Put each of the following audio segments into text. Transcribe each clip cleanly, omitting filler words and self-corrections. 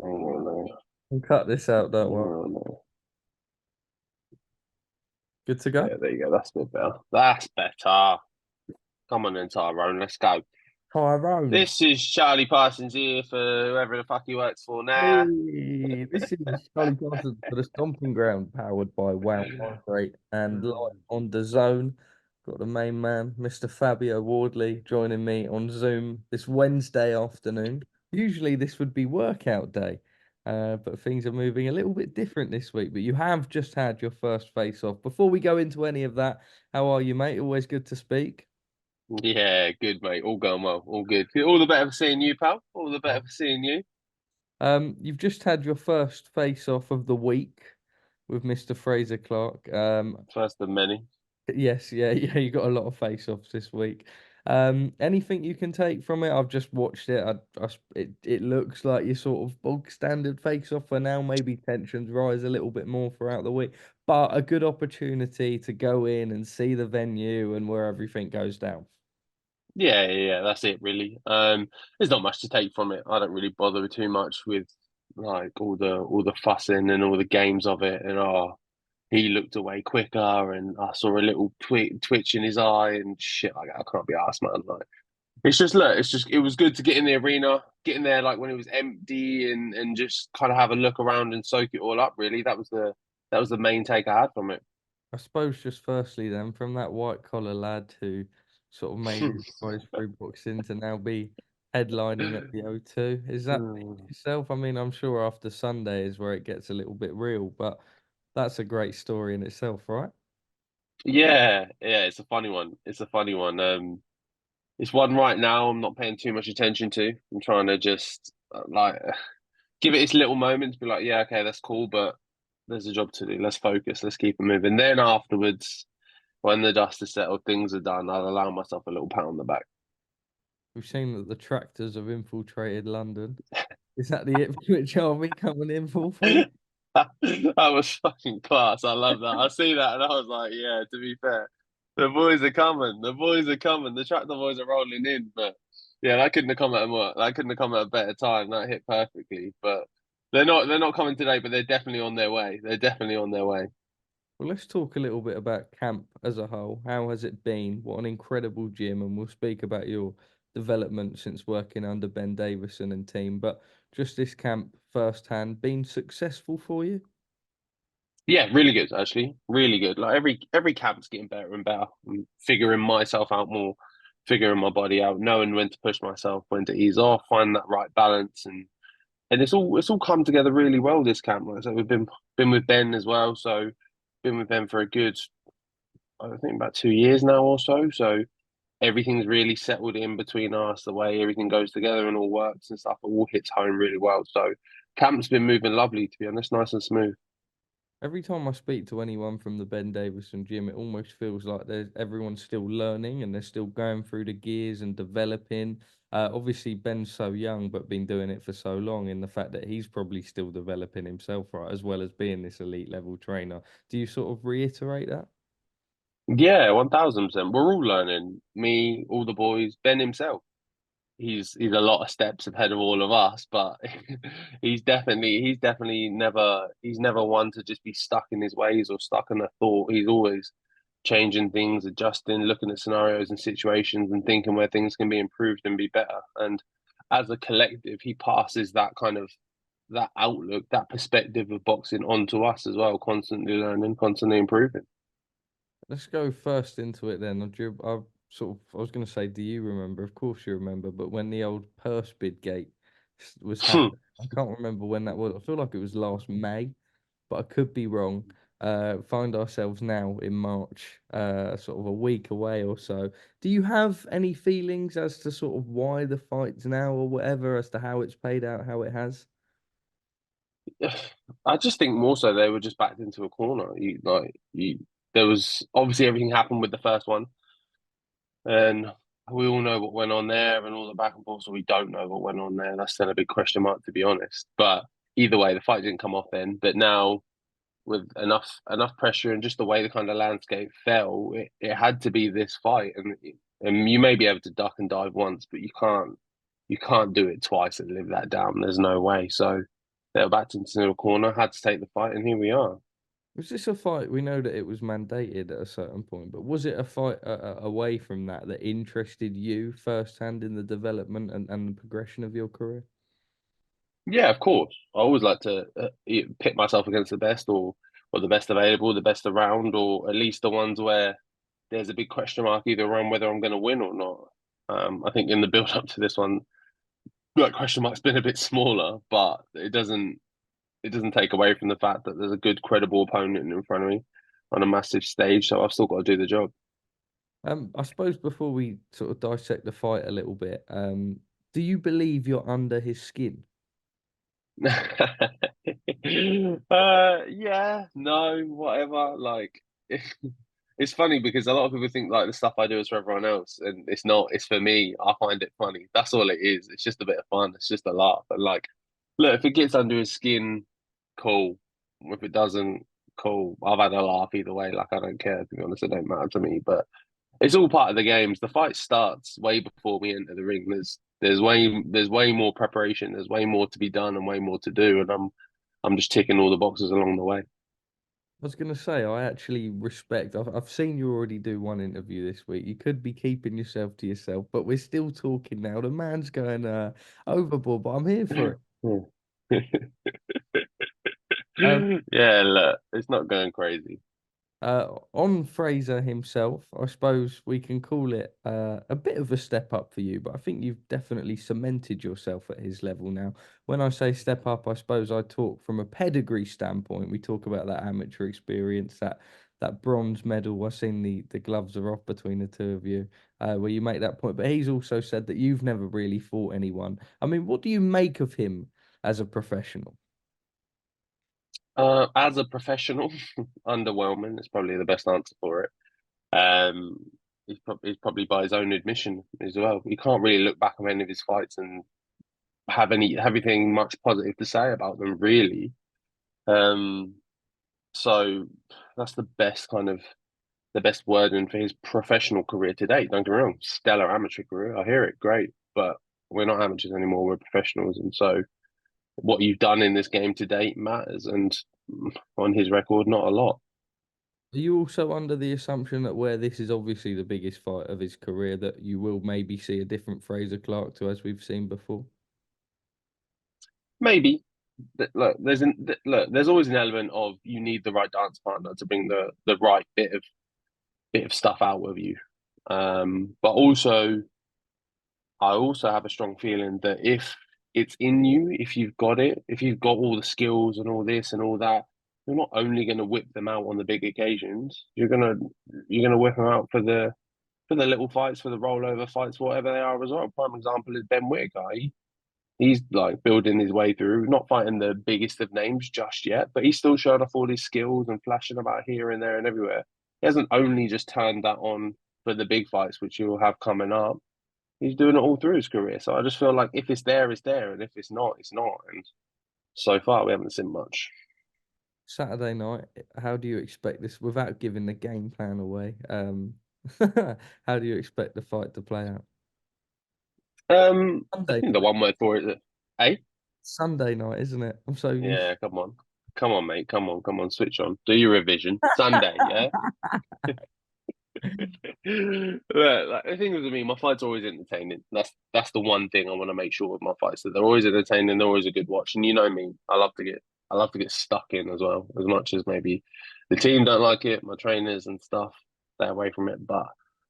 Hang on, We'll cut this out, don't hang worry. on. Good to go? Yeah, there you go. That's a bit better. That's better. Come on then, Tyrone. Let's go. Tyrone. This is Charlie Parsons here for whoever the fuck he works for now. Hey, this is Charlie Parsons for the Stomping Ground, powered by Wow Hydrate and live on DAZN. Got the main man, Mr. Fabio Wardley, joining me on Zoom this Wednesday afternoon. Usually this would be workout day, but things are moving a little bit different this week. But you have just had your first face off. Before we go into any of that, how are you, mate? Always good to speak. Yeah, good, mate. All going well. All good. All the better for seeing you, pal. All the better for seeing you. You've just had your first face off of the week with Mr. Frazer Clarke. First of many. Yes, yeah, yeah, you got a lot of face offs this week. Anything you can take from it? I've just watched it. It looks like your sort of bog standard face off for now. Maybe tensions rise a little bit more throughout the week, but a good opportunity to go in and see the venue and where everything goes down. Yeah. That's it, really. There's not much to take from it. I don't really bother too much with like all the fussing and all the games of it. And he looked away quicker, and I saw a little twitch in his eye, and shit, like I can't be asked, man. Like it's just look, it was good to get in the arena, get in there like when it was empty, and just kind of have a look around and soak it all up. Really, that was the main take I had from it. I suppose just firstly then, from that white collar lad who sort of made his rise through boxing to now be headlining at the O2, is that yourself? I mean, I'm sure after Sunday is where it gets a little bit real, but that's a great story in itself, right? Yeah, it's a funny one. It's a funny one. It's one right now I'm not paying too much attention to. I'm trying to just give it its little moments, be like, yeah, okay, that's cool, but there's a job to do. Let's focus. Let's keep it moving. Then afterwards, when the dust is settled, things are done. I'll allow myself a little pat on the back. We've seen that the tractors have infiltrated London. Is that the Ipswich Army coming in full force? That was fucking class. I love that. I see that and I was like, yeah, to be fair, the boys are coming. The boys are coming. The tractor boys are rolling in. But yeah, that couldn't have come at that couldn't have come at a better time. That hit perfectly. But they're not coming today, but they're definitely on their way. They're definitely on their way. Well, let's talk a little bit about camp as a whole. How has it been? What an incredible gym, and we'll speak about your development since working under Ben Davison and team. But just this camp firsthand, been successful for you? Yeah, really good actually. Really good. Like every camp's getting better and better. I'm figuring myself out more, figuring my body out, knowing when to push myself, when to ease off, find that right balance, and it's all come together really well this camp. Like I said, we've been with Ben as well, so been with Ben for a good, I think about 2 years now or so. So everything's really settled in between us, the way everything goes together and all works and stuff, it all hits home really well. So camp's been moving lovely, to be honest, nice and smooth. Every time I speak to anyone from the Ben Davison gym, it almost feels like there's everyone's still learning and they're still going through the gears and developing. Obviously, Ben's so young, but been doing it for so long, in the fact that he's probably still developing himself, right, as well as being this elite level trainer. Do you sort of reiterate that? Yeah, 1000%. We're all learning. Me, all the boys, Ben himself. He's a lot of steps ahead of all of us, but he's never one to just be stuck in his ways or stuck in a thought. He's always changing things, adjusting, looking at scenarios and situations and thinking where things can be improved and be better. And as a collective, he passes that outlook, that perspective of boxing onto us as well, constantly learning, constantly improving. Let's go first into it then. I was going to say, do you remember? Of course you remember, but when the old purse bid gate was happening, I can't remember when that was. I feel like it was last May, but I could be wrong. Find ourselves now in March, sort of a week away or so. Do you have any feelings as to sort of why the fight's now or whatever, as to how it's played out, how it has? I just think more so they were just backed into a corner. There was obviously everything happened with the first one, and we all know what went on there and all the back and forth. So we don't know what went on there. That's still a big question mark, to be honest. But either way, the fight didn't come off then. But now, with enough pressure and just the way the kind of landscape fell, it had to be this fight. And you may be able to duck and dive once, but you can't do it twice and live that down. There's no way. So they were backed into the corner, had to take the fight, and here we are. Was this a fight? We know that it was mandated at a certain point, but was it a fight away from that that interested you firsthand in the development and the progression of your career? Yeah, of course. I always like to pit myself against the best, or the best available, the best around, or at least the ones where there's a big question mark either around whether I'm going to win or not. I think in the build up to this one, that question mark's been a bit smaller, but it doesn't take away from the fact that there's a good, credible opponent in front of me on a massive stage. So I've still got to do the job. I suppose before we sort of dissect the fight a little bit, do you believe you're under his skin? Yeah, no, whatever. Like, it's funny because a lot of people think like the stuff I do is for everyone else, and it's not. It's for me. I find it funny. That's all it is. It's just a bit of fun. It's just a laugh. And like, look, if it gets under his skin, cool. If it doesn't, cool. I've had a laugh either way. Like, I don't care. To be honest, it don't matter to me. But it's all part of the games. The fight starts way before we enter the ring. There's way more preparation. There's way more to be done and way more to do. And I'm just ticking all the boxes along the way. I was going to say, I actually respect. I've seen you already do one interview this week. You could be keeping yourself to yourself, but we're still talking now. The man's going overboard, but I'm here for it. Um, Yeah, look, it's not going crazy. on Fraser himself, I suppose we can call it a bit of a step up for you, but I think you've definitely cemented yourself at his level now. When I say step up, I suppose I talk from a pedigree standpoint. We talk about that amateur experience, that bronze medal. I've seen the gloves are off between the two of you, where you make that point. But he's also said that you've never really fought anyone. I mean, what do you make of him as a professional? As a professional, underwhelming is probably the best answer for it. Um, he's probably by his own admission as well. You can't really look back on any of his fights and have anything much positive to say about them, really. Um, so that's the best wording for his professional career to date. Don't get me wrong, stellar amateur career. I hear it, great, but we're not amateurs anymore. We're professionals, and so what you've done in this game to date matters. And on his record, not a lot. Are you also under the assumption that where this is obviously the biggest fight of his career, that you will maybe see a different Frazer Clarke to as we've seen before? Maybe look, there's always an element of you need the right dance partner to bring the right bit of stuff out of you. But also, I also have a strong feeling that if it's in you, if you've got it, if you've got all the skills and all this and all that, you're not only going to whip them out on the big occasions. You're gonna whip them out for the little fights, for the rollover fights, whatever they are as well. Prime example is Ben Whittaker. He's like building his way through, not fighting the biggest of names just yet, but he's still showing off all his skills and flashing about here and there and everywhere. He hasn't only just turned that on for the big fights, which he'll have coming up. He's doing it all through his career. So I just feel like if it's there, it's there, and if it's not, it's not. And so far, we haven't seen much. Saturday night, how do you expect this without giving the game plan away? How do you expect the fight to play out? I Sunday think the night. one word for it, eh? Sunday night, isn't it? I'm so used. Yeah, come on, mate, come on, switch on, do your revision. Sunday, yeah. Look, like, the thing with me, my fights are always entertaining. That's the one thing I want to make sure with my fights that they're always entertaining. They're always a good watch, and you know me, I love to get stuck in as well. As much as maybe the team don't like it, my trainers and stuff stay away from it. But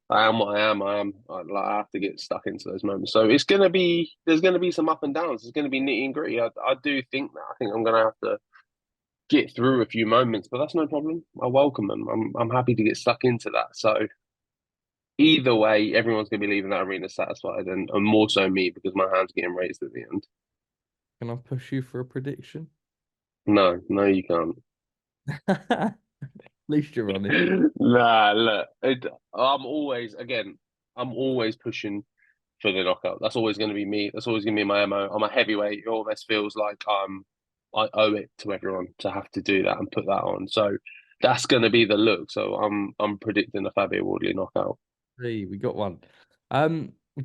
I am what I am. I have to get stuck into those moments. So there's gonna be some up and downs. There's gonna be nitty and gritty. I do think that. I think I'm gonna have to get through a few moments, but that's no problem. I welcome them. I'm happy to get stuck into that. So either way, everyone's going to be leaving that arena satisfied, and more so me because my hand's getting raised at the end. Can I push you for a prediction? No, no, you can't. At least you're honest. Nah, look, I'm always pushing for the knockout. That's always going to be me. That's always going to be my MO. I'm a heavyweight. It almost feels like I owe it to everyone to have to do that and put that on. So that's going to be the look. So I'm predicting a Fabio Wardley knockout. Hey, we got one.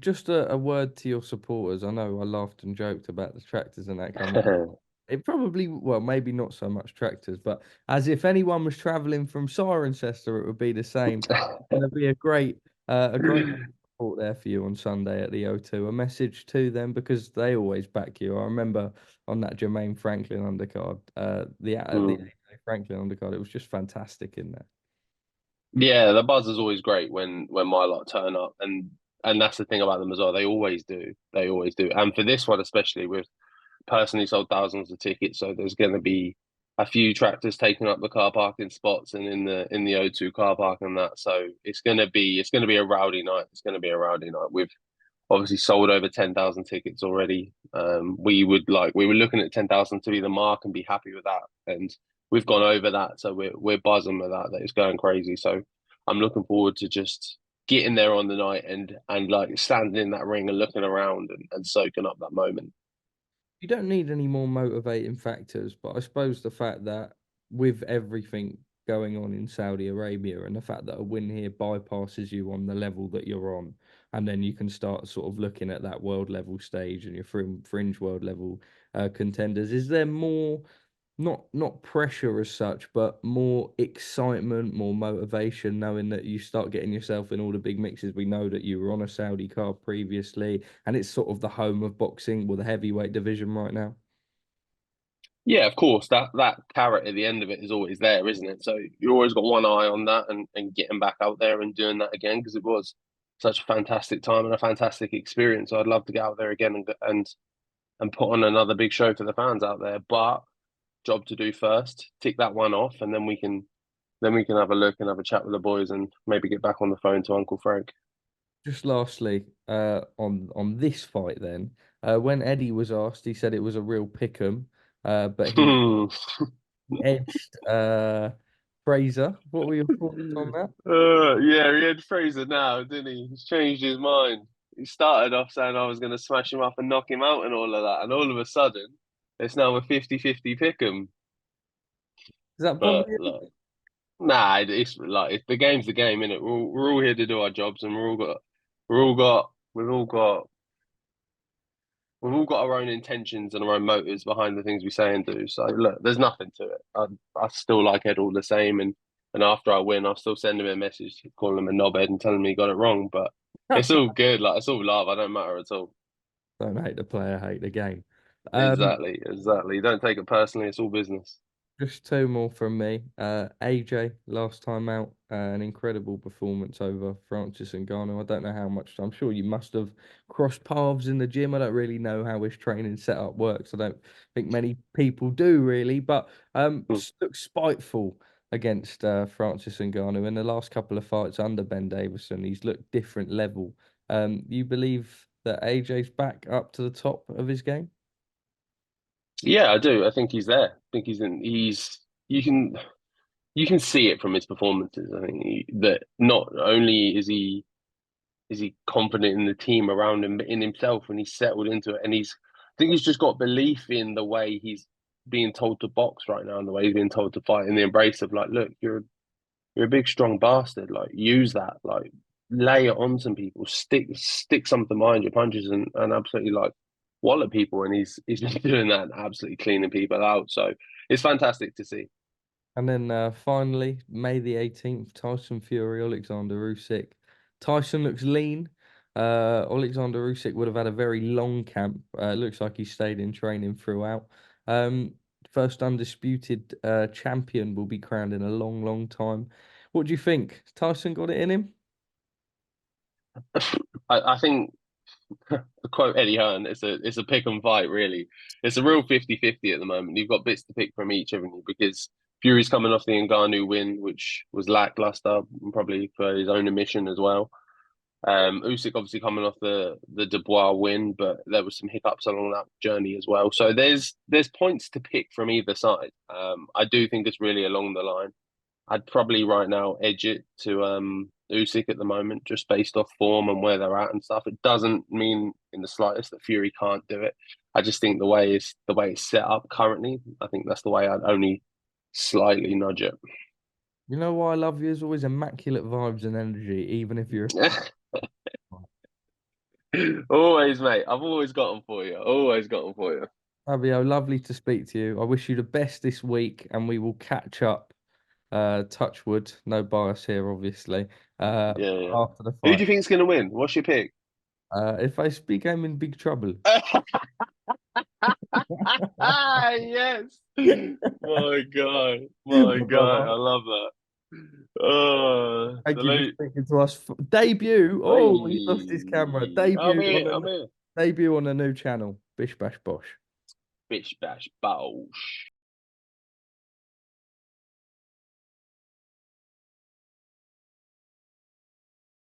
Just a word to your supporters. I know I laughed and joked about the tractors and that coming. It probably, well, maybe not so much tractors, but as if anyone was traveling from Cirencester, it would be the same. Going to be a great support there for you on Sunday at the O2. A message to them because they always back you. I remember on that Jermaine Franklin undercard, the Mm. AJ Franklin undercard, it was just fantastic in there. Yeah, the buzz is always great when my lot turn up, and that's the thing about them as well. They always do. They always do. And for this one especially, we've personally sold thousands of tickets, so there's going to be a few tractors taking up the car parking spots and in the O2 car park and that. So it's going to be a rowdy night. It's going to be a rowdy night. We've obviously sold over 10,000 tickets already. We were looking at 10,000 to be the mark and be happy with that, and we've gone over that, so we're buzzing with that. That it's going crazy. So I'm looking forward to just getting there on the night and like standing in that ring and looking around and soaking up that moment. You don't need any more motivating factors, but I suppose the fact that with everything going on in Saudi Arabia and the fact that a win here bypasses you on the level that you're on, and then you can start sort of looking at that world level stage and your fringe world level contenders. Is there more, not pressure as such, but more excitement, more motivation, knowing that you start getting yourself in all the big mixes? We know that you were on a Saudi card previously, and it's sort of the home of boxing with the heavyweight division right now. Yeah, of course. That carrot at the end of it is always there, isn't it? So you always got one eye on that and getting back out there and doing that again because it was such a fantastic time and a fantastic experience. So I'd love to get out there again and put on another big show for the fans out there. But job to do first, tick that one off, and then we can have a look and have a chat with the boys and maybe get back on the phone to Uncle Frank. Just lastly, on this fight, then, when Eddie was asked, he said it was a real pick 'em, but he edged Frazer. What were your thoughts on that? Yeah, he had Fraser now, didn't he? He's changed his mind. He started off saying I was going to smash him up and knock him out and all of that. And all of a sudden, it's now a 50-50 pick 'em. Does that bother But you? look, nah, it's like the game's the game, innit? We're all here to do our jobs and we're all got, we've all got, we've all got our own intentions and our own motives behind the things we say and do. So look, there's nothing to it. I still like Ed all the same, and after I win, I'll still send him a message, calling him a knobhead and telling him he got it wrong. But it's all good. Like it's all love. I don't matter at all. Don't hate the player, hate the game. Um, Exactly, exactly. Don't take it personally. It's all business. Just two more from me. AJ, last time out, an incredible performance over Francis Ngannou. I don't know how much. I'm sure you must have crossed paths in the gym. I don't really know how his training setup works. I don't think many people do really, but Hmm. looked spiteful against Francis Ngannou in the last couple of fights under Ben Davison. He's looked different level. You believe that AJ's back up to the top of his game? Yeah, I do. I think he's there. I think he's in. You can you can see it from his performances. I think that not only is he confident in the team around him, but in himself when he's settled into it. And I think he's just got belief in the way he's being told to box right now and the way he's being told to fight in the embrace of like, look, you're a big strong bastard. Like use that. Like lay it on some people. Stick something behind your punches and absolutely like wallop people. And he's been doing that and absolutely cleaning people out. So it's fantastic to see. And then finally, May the 18th, Tyson Fury, Oleksandr Usyk. Tyson looks lean. Oleksandr Usyk would have had a very long camp. Looks like he stayed in training throughout. Um, First undisputed champion will be crowned in a long, long time. What do you think? Tyson got it in him? I think to quote Eddie Hearn, it's a pick and fight, really. It's a real 50-50 at the moment. You've got bits to pick from each, haven't you? Because Fury's coming off the Ngannou win, which was lackluster, probably for his own admission as well. Usyk obviously coming off the Dubois win, but there was some hiccups along that journey as well. So there's points to pick from either side. I do think it's really along the line. I'd probably right now edge it to Usyk at the moment, just based off form and where they're at and stuff. It doesn't mean in the slightest that Fury can't do it. I just think the way it's set up currently, I think that's the way I'd only slightly nudge it. You know why I love you? Is always immaculate vibes and energy, even if you're Always, mate. I've always got them for you. Always got them for you. Fabio, lovely to speak to you. I wish you the best this week, and we will catch up. Touch wood, no bias here, obviously. Yeah, yeah. After the Who do fight, you think's going to win? What's your pick? if I speak, I'm in big trouble. Yes. My God. My My God. brother. I love that. Oh, Thank you for salute. speaking to us. Debut. Oh, he lost his camera. Hey, I'm here. I'm here. Debut on a new channel. Bish bash bosh. Bish bash bosh.